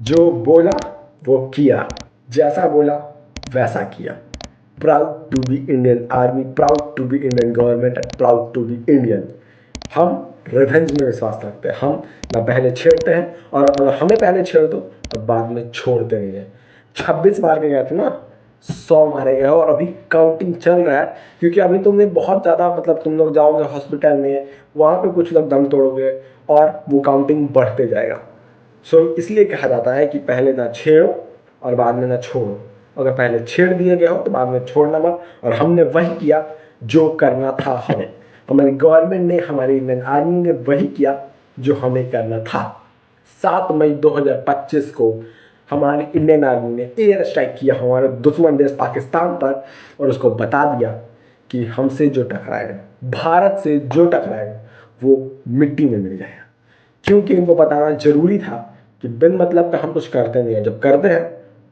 जो बोला वो किया, जैसा बोला वैसा किया। Proud to be Indian army, proud to be Indian government, proud to be Indian. हम रिवेंज में विश्वास रखते हैं। हम ना पहले छेड़ते हैं, और अगर हमें पहले छेड़ दो तो बाद में छोड़ते नहीं हैं। 26 मार के गए थे ना, 100 मारे गए और अभी काउंटिंग चल रहा है। क्योंकि अभी तुमने बहुत ज़्यादा, मतलब तुम लोग जाओगे हॉस्पिटल में, वहाँ पे कुछ लोग दम तोड़ोगे और वो काउंटिंग बढ़ते जाएगा। इसलिए कहा जाता है कि पहले ना छेड़ो और बाद में ना छोड़ो। अगर पहले छेड़ दिए गए हो तो बाद में छोड़ना मत। और हमने वही किया जो करना था हमें। हमारी गवर्नमेंट ने, हमारी इंडियन आर्मी ने वही किया जो हमें करना था। 7 मई 2025 को हमारी इंडियन आर्मी ने एयर स्ट्राइक किया हमारे दुश्मन देश पाकिस्तान पर, और उसको बता दिया कि हमसे जो टकराएगा, भारत से जो टकराएगा, वो मिट्टी में मिल जाएगा। क्योंकि इनको बताना जरूरी था कि बिन मतलब का हम कुछ करते नहीं हैं, जब करते हैं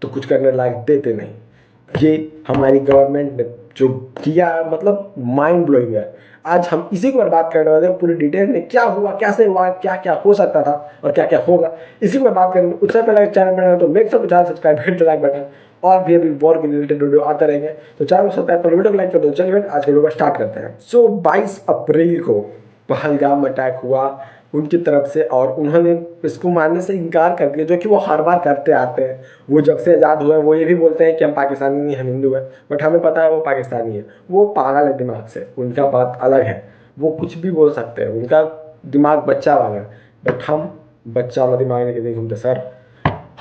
तो कुछ करने लायक देते नहीं। ये हमारी गवर्नमेंट ने जो किया, मतलब माइंड ब्लोइंग है। आज हम इसी को बात करने वाले हैं पूरी डिटेल में, क्या हुआ, कैसे हुआ, क्या क्या हो सकता था और क्या क्या होगा, इसी को बात करेंगे। उससे पहले चैनल पर तो make sure channel subscribe, hit the like button. और भी अभी वॉर के रिलेटेड वीडियो आते रहेंगे, तो चैनल को सब्सक्राइब कर, वीडियो को लाइक कर दो। चलिए आज के वीडियो स्टार्ट करते हैं। 22 अप्रैल को पहलगाम अटैक हुआ उनकी तरफ से, और उन्होंने इसको मानने से इनकार कर दिया, जो कि वो हर बार करते आते हैं। वो जब से आज़ाद हुए वो ये भी बोलते हैं कि हम पाकिस्तानी नहीं, हम हिंदू हैं, बट हमें पता है वो पाकिस्तानी है। वो पागल है दिमाग से, उनका बात अलग है। वो कुछ भी बोल सकते हैं, उनका दिमाग बच्चा वाला है, बट हम बच्चा वाला दिमाग लेके नहीं घूमते सर।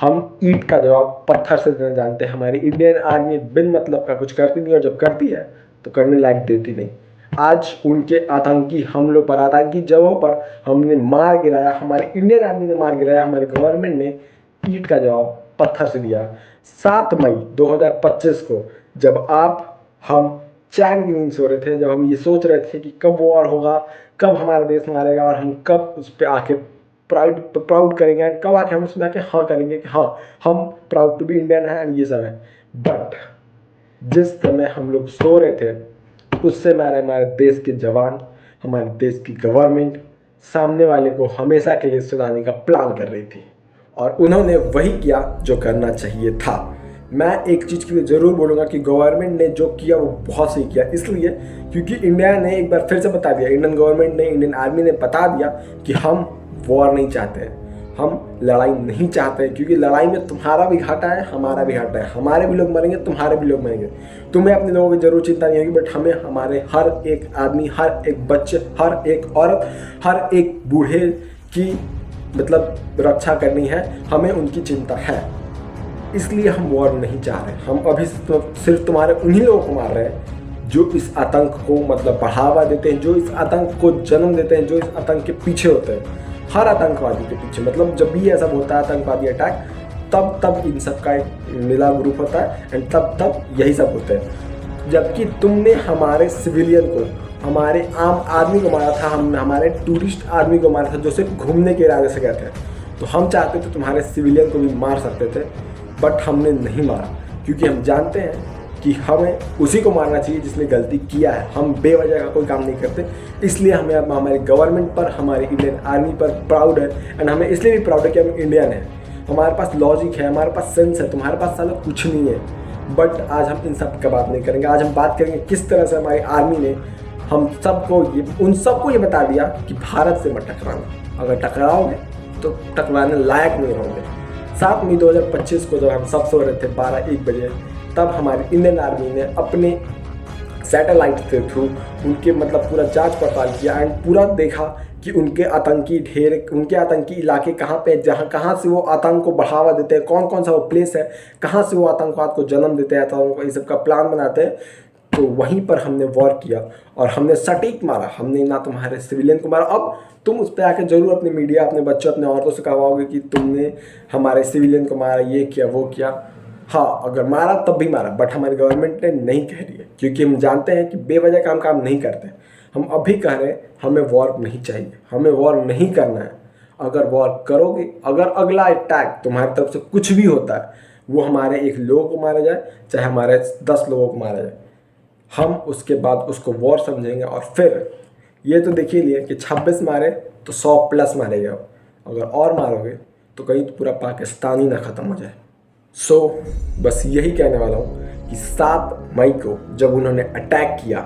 हम ईंट का जवाब पत्थर से देना जानते हैं। हमारी इंडियन आर्मी बिन मतलब का कुछ करती नहीं, और जब करती है तो करने लायक देती नहीं। आज उनके आतंकी हमलों पर, आतंकी जगहों पर हमने मार गिराया, हमारी इंडियन आर्मी ने मार गिराया, हमारी गवर्नमेंट ने ईंट का जवाब पत्थर से दिया। 7 मई 2025 को जब हम चैन की नींद सो रहे थे, जब हम ये सोच रहे थे कि कब वॉर होगा, कब हमारा देश मारेगा और हम कब उस पर आके प्राउड करेंगे, कब आके हम उसमें आके हाँ करेंगे कि हाँ हम प्राउड टू बी इंडियन है, ये सब है। बट जिस समय हम लोग सो रहे थे, उस समय हमारे देश के जवान, हमारे देश की गवर्नमेंट सामने वाले को हमेशा के लिए सुनाने का प्लान कर रही थी, और उन्होंने वही किया जो करना चाहिए था। मैं एक चीज़ के लिए ज़रूर बोलूँगा कि गवर्नमेंट ने जो किया वो बहुत सही किया, इसलिए क्योंकि इंडिया ने एक बार फिर से बता दिया, इंडियन गवर्नमेंट ने, इंडियन आर्मी ने बता दिया कि हम वॉर नहीं चाहते हैं, हम लड़ाई नहीं चाहते हैं। क्योंकि लड़ाई में तुम्हारा भी घाटा है, हमारा भी घाटा है, हमारे भी लोग मरेंगे, तुम्हारे भी लोग मरेंगे। तुम्हें अपने लोगों की जरूर चिंता नहीं होगी, बट हमें हमारे हर एक आदमी, हर एक बच्चे, हर एक औरत, हर एक बूढ़े की मतलब रक्षा करनी है, हमें उनकी चिंता है। इसलिए हम वॉर नहीं चाह रहे। हम अभी सिर्फ तुम्हारे उन्हीं लोगों को मार रहे हैं जो इस आतंक को मतलब बढ़ावा देते हैं, जो इस आतंक को जन्म देते हैं, जो इस आतंक के पीछे होते हैं। हर आतंकवादी के पीछे, मतलब जब भी ऐसा होता है आतंकवादी अटैक, तब इन सब का एक मिला ग्रुप होता है, एंड तब यही सब होते हैं। जबकि तुमने हमारे सिविलियन को, हमारे आम आदमी को मारा था, हम हमारे टूरिस्ट आदमी को मारा था जो सिर्फ घूमने के इरादे से गए थे। तो हम चाहते थे तुम्हारे सिविलियन को भी मार सकते थे, बट हमने नहीं मारा, क्योंकि हम जानते हैं कि हमें उसी को मारना चाहिए जिसने गलती किया है। हम बेवजह का कोई काम नहीं करते, इसलिए हमें अब हमारी गवर्नमेंट पर, हमारी इंडियन आर्मी पर प्राउड है। एंड हमें इसलिए भी प्राउड है कि हम इंडियन हैं, हमारे पास लॉजिक है, हमारे पास सेंस है, तुम्हारे पास साला कुछ नहीं है। बट आज हम इन सब का बात नहीं करेंगे। आज हम बात करेंगे किस तरह से हमारी आर्मी ने हम सबको उन सबको ये बता दिया कि भारत से मत टकराना, अगर टकराओगे तो टकराने लायक नहीं रहोगे। 7 मई 2025 को जब हम सब सो रहे थे 12-1 बजे, तब हमारी इंडियन आर्मी ने अपने सैटेलाइट के थ्रू उनके मतलब पूरा जांच पड़ताल किया, एंड पूरा देखा कि उनके आतंकी ढेर, उनके आतंकी इलाके कहाँ पे, कहाँ से वो आतंक को बढ़ावा देते हैं, कौन कौन सा वो प्लेस है, कहाँ से वो आतंकवाद को जन्म देते हैं, आतंक ये सब का प्लान बनाते हैं। तो वहीं पर हमने वॉर किया और हमने सटीक मारा। हमने ना तुम्हारे सिविलियन को मारा। अब तुम उस पर आके जरूर अपने मीडिया, अपने बच्चों, अपने औरतों से कहवाओगे कि तुमने हमारे सिविलियन को मारा, ये किया, वो किया। हाँ, अगर मारा तब भी मारा, बट हमारी गवर्नमेंट ने नहीं कह रही है, क्योंकि हम जानते हैं कि बेवजह काम नहीं करते। हम अभी कह रहे हैं हमें वॉर नहीं चाहिए, हमें वॉर नहीं करना है। अगर वॉर करोगे, अगर अगला अटैक तुम्हारी तरफ से कुछ भी होता है, वो हमारे 1 लोगों को मारा जाए, चाहे हमारे 10 लोगों को मारा जाए, हम उसके बाद उसको वॉर समझेंगे। और फिर ये तो देखिए लिए कि 26 मारे तो 100 प्लस मारेगा। अगर और मारोगे तो कहीं तो पूरा पाकिस्तान ही ना ख़त्म हो जाए। सो बस यही कहने वाला हूँ कि 7 मई को जब उन्होंने अटैक किया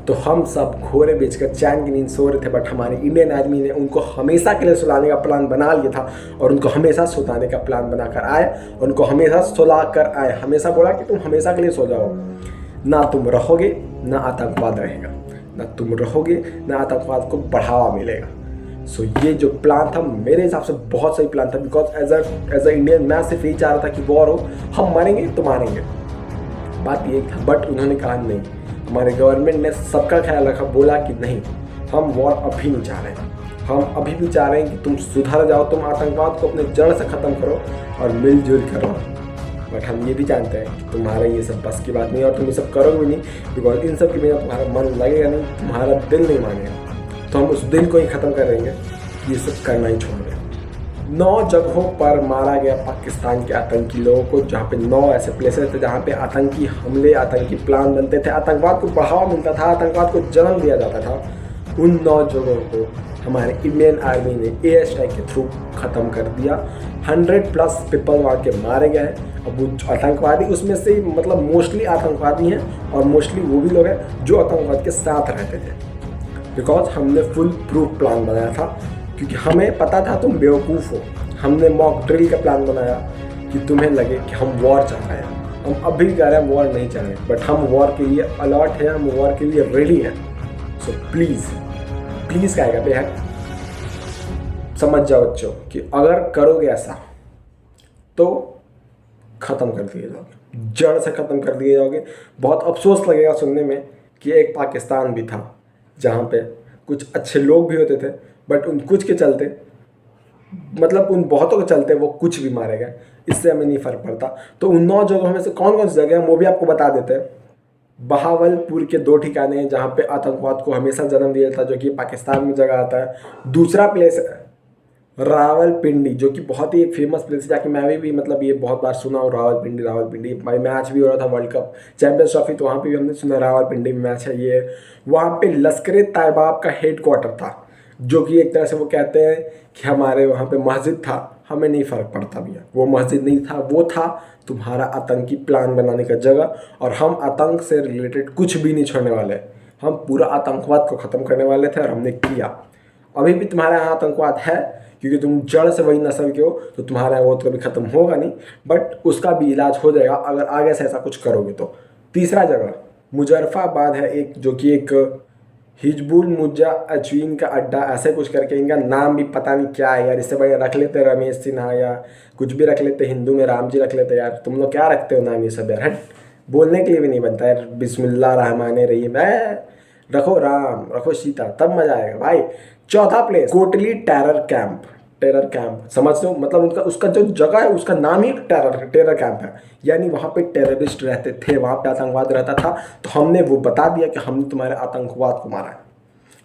तो हम सब घोड़े बेचकर चैन की नींद सो रहे थे, बट हमारे इंडियन आर्मी ने उनको हमेशा के लिए सुलाने का प्लान बना लिया था और उनको हमेशा सुलाने का प्लान बनाकर आए और उनको हमेशा सुला कर आए। हमेशा बोला कि तुम हमेशा के लिए सो जाओ, ना तुम रहोगे ना आतंकवाद रहेगा, ना तुम रहोगे ना आतंकवाद को बढ़ावा मिलेगा। सो ये जो प्लान था मेरे हिसाब से बहुत सही प्लान था, बिकॉज एज अ इंडियन मैं सिर्फ यही चाह रहा था कि वॉर हो, हम मरेंगे तो मारेंगे, बात ये था। बट उन्होंने कहा नहीं, हमारे गवर्नमेंट ने सबका ख्याल रखा, बोला कि नहीं हम वॉर अभी नहीं चाह रहे हैं, हम अभी भी चाह रहे हैं कि तुम सुधर जाओ, तुम आतंकवाद को अपने जड़ से ख़त्म करो और मिलजुल कर रहो। बट हम ये भी जानते हैं कि तुम्हारा ये सब बस की बात नहीं और तुम ये सब करोगे भी नहीं, बिकॉज इन सब के बिना तुम्हारा मन लगेगा नहीं, तुम्हारा दिल नहीं मानेगा। तो हम उस दिल को ही ख़त्म कर देंगे कि ये सब करना ही छोड़ दें। 9 जगहों पर मारा गया पाकिस्तान के आतंकी लोगों को, जहाँ पे 9 ऐसे प्लेसेस थे जहाँ पे आतंकी हमले, आतंकी प्लान बनते थे, आतंकवाद को बढ़ावा मिलता था, आतंकवाद को जन्म दिया जाता था। उन 9 जगहों को हमारे इंडियन आर्मी ने एयर स्ट्राइक के थ्रू ख़त्म कर दिया। 100+ पीपल वहाँ के मारे गए हैं। अब वो आतंकवादी उसमें से मतलब मोस्टली आतंकवादी हैं और मोस्टली वो भी लोग हैं जो आतंकवाद के साथ रहते थे, बिकॉज हमने फुल प्रूफ प्लान बनाया था, क्योंकि हमें पता था तुम बेवकूफ़ हो। हमने मॉक ड्रिल का प्लान बनाया कि तुम्हें लगे कि हम वॉर चाह रहे हैं। हम अभी कह रहे हैं वॉर नहीं चाह रहे, बट हम वॉर के लिए अलर्ट हैं, हम वॉर के लिए रेडी हैं। सो प्लीज़ प्लीज़ कहेगा बेहद समझ जाओ बच्चों कि अगर करोगे ऐसा तो ख़त्म कर दिए जाओगे, जड़ से ख़त्म कर दिए जाओगे। बहुत अफसोस लगेगा सुनने में कि एक पाकिस्तान भी था जहाँ पे कुछ अच्छे लोग भी होते थे, बट उन कुछ के चलते, मतलब उन बहुतों के चलते वो कुछ भी मारे गए। इससे हमें नहीं फ़र्क पड़ता। तो उन 9 जगहों में से कौन कौन सी जगह हैं वो भी आपको बता देते हैं। बहावलपुर के 2 ठिकाने हैं जहाँ पे आतंकवाद को हमेशा जन्म दिया था, जो कि पाकिस्तान में जगह आता है। दूसरा प्लेस है रावलपिंडी, जो कि बहुत ही एक फेमस प्लेस है, जाके मैं भी मतलब ये बहुत बार सुना हूँ रावलपिंडी भाई। मैच भी हो रहा था वर्ल्ड कप चैंपियंस ट्रॉफी, तो वहाँ पे भी हमने सुना रावलपिंडी में मैच है ये। वहाँ पे लश्कर तैयबा का हेड क्वार्टर था, जो कि एक तरह से वो कहते हैं कि हमारे वहाँ पे मस्जिद था। हमें नहीं फ़र्क पड़ता भैया, वो मस्जिद नहीं था, वो था तुम्हारा आतंकी प्लान बनाने का जगह। और हम आतंक से रिलेटेड कुछ भी नहीं छोड़ने वाले, हम पूरा आतंकवाद को ख़त्म करने वाले थे और हमने किया। अभी भी तुम्हारे यहाँ आतंकवाद है, क्योंकि तुम जड़ से वही नस्ल के हो, तो तुम्हारा वो तो कभी ख़त्म होगा नहीं, बट उसका भी इलाज हो जाएगा अगर आगे से ऐसा कुछ करोगे तो। तीसरा जगह मुजफ्फराबाद है एक, जो कि एक हिजबुल मुजाहिदीन का अड्डा ऐसे कुछ करके, इनका नाम भी पता नहीं क्या है यार। इससे बढ़िया रख लेते रमेश सिन्हा या कुछ भी रख लेते, हिंदू में राम जी रख लेते। यार तुम लोग क्या रखते हो नाम ये सब यार, हट, बोलने के लिए भी नहीं बनता यार। बिस्मिल्लाह रहमान रहीम रखो, राम रखो, सीता, तब मजा आएगा भाई। चौथा प्लेस कोटली टेरर कैंप समझ लो, मतलब उनका उसका जो जगह है उसका नाम ही टेरर कैंप है, यानी वहाँ पे टेररिस्ट रहते थे, वहाँ पे आतंकवाद रहता था। तो हमने वो बता दिया कि हमने तुम्हारे आतंकवाद को मारा है,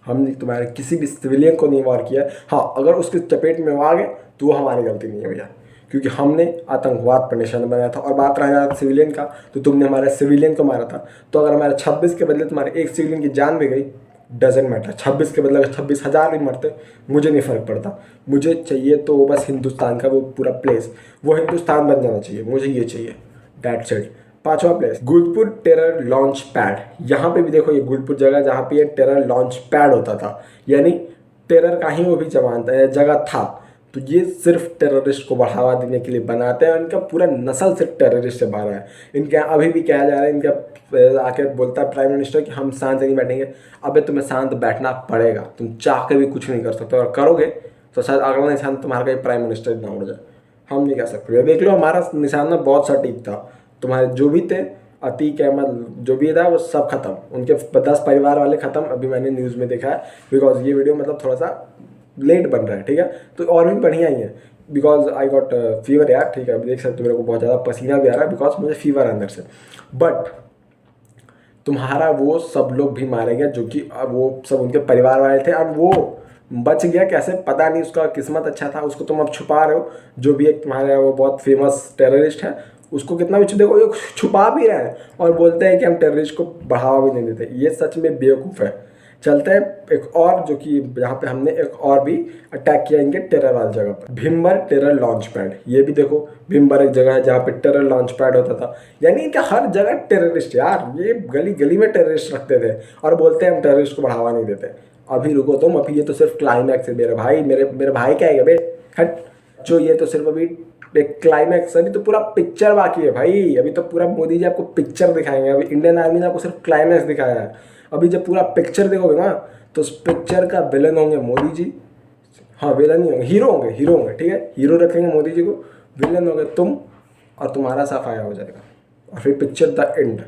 हमने तुम्हारे किसी भी सिविलियन को नहीं वार किया। हाँ, अगर उसके चपेट में वो आ गए तो वो हमारी गलती नहीं है भैया, क्योंकि हमने आतंकवाद पर निशाना बनाया था। और बात रहा जाए सिविलियन का, तो तुमने हमारे सिविलियन को मारा था, तो अगर हमारे 26 के बदले तुम्हारे एक सिविलियन की जान भी गई, डजेंट मैटर। 26 के बदले अगर 26,000 भी मरते, मुझे नहीं फ़र्क पड़ता। मुझे चाहिए तो वो बस हिंदुस्तान का वो पूरा प्लेस, वो हिंदुस्तान बन जाना चाहिए, मुझे ये चाहिए, दैट्स इट। 5वां place Gulpur terror launch pad. यहाँ पे भी देखो, ये गुलपुर जगह जहाँ पे ये टेरर लॉन्च पैड होता था, यानी टेरर का ही वो भी जगह था। तो ये सिर्फ टेररिस्ट को बढ़ावा देने के लिए बनाते हैं, और इनका पूरा नस्ल सिर्फ टेररिस्ट से भरा है। इनके यहाँ अभी भी कहा जा रहा है, इनका आके बोलता है प्राइम मिनिस्टर कि हम शांत नहीं बैठेंगे। अबे तुम्हें शांत बैठना पड़ेगा, तुम चाह के भी कुछ नहीं कर सकते, और करोगे तो शायद अगला निशान तुम्हारा कहीं प्राइम मिनिस्टर ना उड़ जाए, हम नहीं कह सकते। देख लो, हमारा निशाना बहुत सटीक था, तुम्हारे जो भी थे अतीक अहमद जो भी था वो सब खत्म, उनके 10 परिवार वाले ख़त्म। अभी मैंने न्यूज़ में देखा है, बिकॉज ये वीडियो मतलब थोड़ा सा लेट बन रहा है, ठीक है, तो और भी बढ़िया ही है। बिकॉज आई गॉट फीवर यार, ठीक है, अभी देख सकते हो मेरे को बहुत ज़्यादा पसीना भी आ रहा है, बिकॉज मुझे फीवर है अंदर से। बट तुम्हारा वो सब लोग भी मारे गए, जो कि वो सब उनके परिवार वाले थे, और वो बच गया कैसे पता नहीं, उसका किस्मत अच्छा था, उसको तुम अब छुपा रहे हो। जो भी एक तुम्हारा वो बहुत फेमस टेररिस्ट है, उसको कितना भी देखो, ये छुपा भी रहे हैं और बोलते हैं कि हम टेररिस्ट को बढ़ावा भी नहीं देते। ये सच में बेवकूफ़ है। चलते हैं एक और, जो कि यहाँ पे हमने एक और भी अटैक किया इनके टेरर वाली जगह पर, भीमबर टेरर लॉन्च पैड। ये भी देखो, भीमबर एक जगह है जहाँ पे टेरर लॉन्च पैड होता था। यानी इनका हर जगह टेररिस्ट यार, ये गली गली में टेररिस्ट रखते थे और बोलते हैं हम टेररिस्ट को बढ़ावा नहीं देते। अभी रुको तुम, अभी ये तो सिर्फ क्लाइमैक्स है मेरे भाई, मेरे भाई क्या है बे, हट। जो ये तो सिर्फ अभी एक क्लाइमैक्स, अभी तो पूरा पिक्चर बाकी है भाई। अभी तो पूरा मोदी जी आपको पिक्चर दिखाएंगे। अभी इंडियन आर्मी ने आपको सिर्फ क्लाइमैक्स दिखाया है। अभी जब पूरा पिक्चर देखोगे ना, तो उस पिक्चर का विलन होंगे मोदी जी। हाँ विलन ही होंगे, हीरो होंगे, हीरो होंगे, ठीक है, हीरो रखेंगे मोदी जी को, विलन होंगे तुम, और तुम्हारा सफाया हो जाएगा, और फिर पिक्चर द एंड।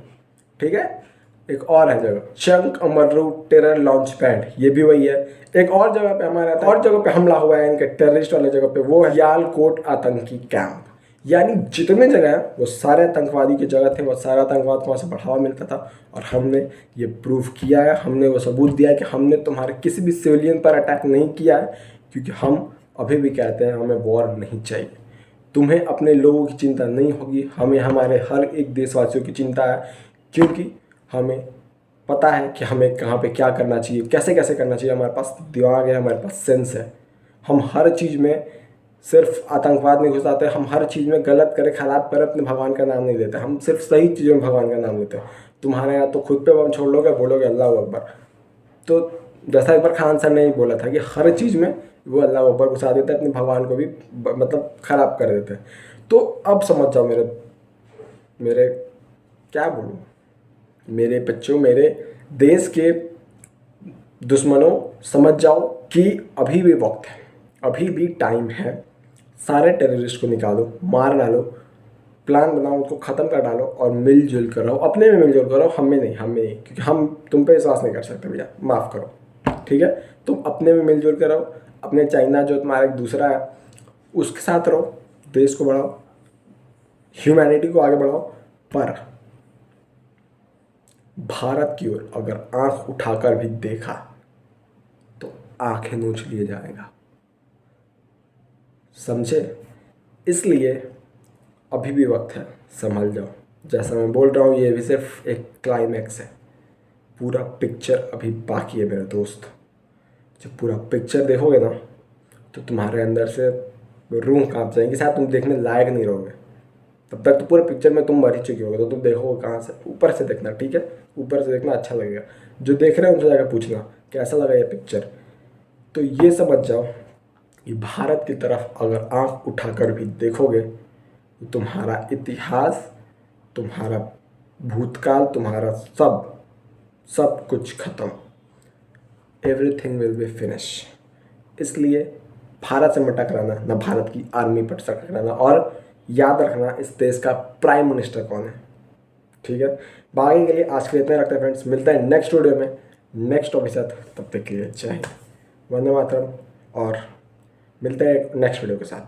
ठीक है। एक और है जगह, chunk Amru terror launch pad, ये भी वही है। एक और जगह पे हमारे और जगह पे हमला हुआ है इनके टेररिस्ट वाले जगह पे, वो है यालकोट आतंकी कैंप। यानी जितने जगह हैं वो सारे आतंकवादी की जगह थे, वो सारा आतंकवाद को वहाँ से बढ़ावा मिलता था। और हमने ये प्रूव किया है, हमने वो सबूत दिया है कि हमने तुम्हारे किसी भी सिविलियन पर अटैक नहीं किया है, क्योंकि हम अभी भी कहते हैं हमें वॉर नहीं चाहिए। तुम्हें अपने लोगों की चिंता नहीं होगी, हमें हमारे हर एक देशवासियों की चिंता है, क्योंकि हमें पता है कि हमें कहाँ पे क्या करना चाहिए, कैसे कैसे करना चाहिए। हमारे पास दिमाग है, हमारे पास सेंस है। हम हर चीज़ में सिर्फ आतंकवाद नहीं घुसाते, हम हर चीज़ में गलत करे, खराब करे, अपने भगवान का नाम नहीं लेते, हम सिर्फ सही चीज़ों में भगवान का नाम लेते हैं। तुम्हारे यहाँ तो खुद पे बम छोड़ लोगे, बोलोगे अल्लाह अकबर। तो जैसा एक बार खान सर ने ही बोला था कि हर चीज़ में वो अल्लाह अकबर घुसा देते हैं, अपने भगवान को भी मतलब ख़राब कर देते हैं। तो अब समझ जाओ मेरे क्या बोलूँ, मेरे बच्चों, मेरे देश के दुश्मनों, समझ जाओ कि अभी भी वक्त है, अभी भी टाइम है। सारे टेररिस्ट को निकालो, मार डालो, प्लान बनाओ, उसको ख़त्म कर डालो और मिलजुल कर रहो, अपने में मिलजुल करो, हमें नहीं, क्योंकि हम तुम पे विश्वास नहीं कर सकते भैया, माफ़ करो, ठीक है। तुम अपने में मिलजुल कर रहो, अपने चाइना जो तुम्हारा एक दूसरा है उसके साथ रहो, देश को बढ़ाओ, ह्यूमैनिटी को आगे बढ़ाओ। पर भारत की ओर अगर आंख उठाकर भी देखा तो आंखें नोच लिए जाएगा, समझे। इसलिए अभी भी वक्त है, संभल जाओ। जैसा मैं बोल रहा हूँ, ये भी सिर्फ एक क्लाइमैक्स है, पूरा पिक्चर अभी बाकी है मेरे दोस्त। जब पूरा पिक्चर देखोगे ना, तो तुम्हारे अंदर से रूह कांप जाएंगी, शायद तुम देखने लायक नहीं रहोगे। तब तक तो पूरे पिक्चर में तुम मर ही चुके होगे, तो तुम देखोगे कहाँ से, ऊपर से देखना, ठीक है, ऊपर से देखना, अच्छा लगेगा। जो देख रहे हैं उनसे जाकर पूछना कैसा लगा ये पिक्चर। तो ये समझ जाओ कि भारत की तरफ अगर आंख उठाकर भी देखोगे तो तुम्हारा इतिहास, तुम्हारा भूतकाल, तुम्हारा सब कुछ खत्म, एवरीथिंग विल बी फिनिश। इसलिए भारत से मत टकराना, ना भारत की आर्मी पर टकराना, और याद रखना इस देश का प्राइम मिनिस्टर कौन है, ठीक है। बाकी के लिए आज के लिए इतना रखते हैं फ्रेंड्स, मिलते हैं नेक्स्ट वीडियो में नेक्स्ट टॉपिक के साथ। तब तक के लिए जय हिंद, वंदे मातरम, और मिलते हैं नेक्स्ट वीडियो के साथ।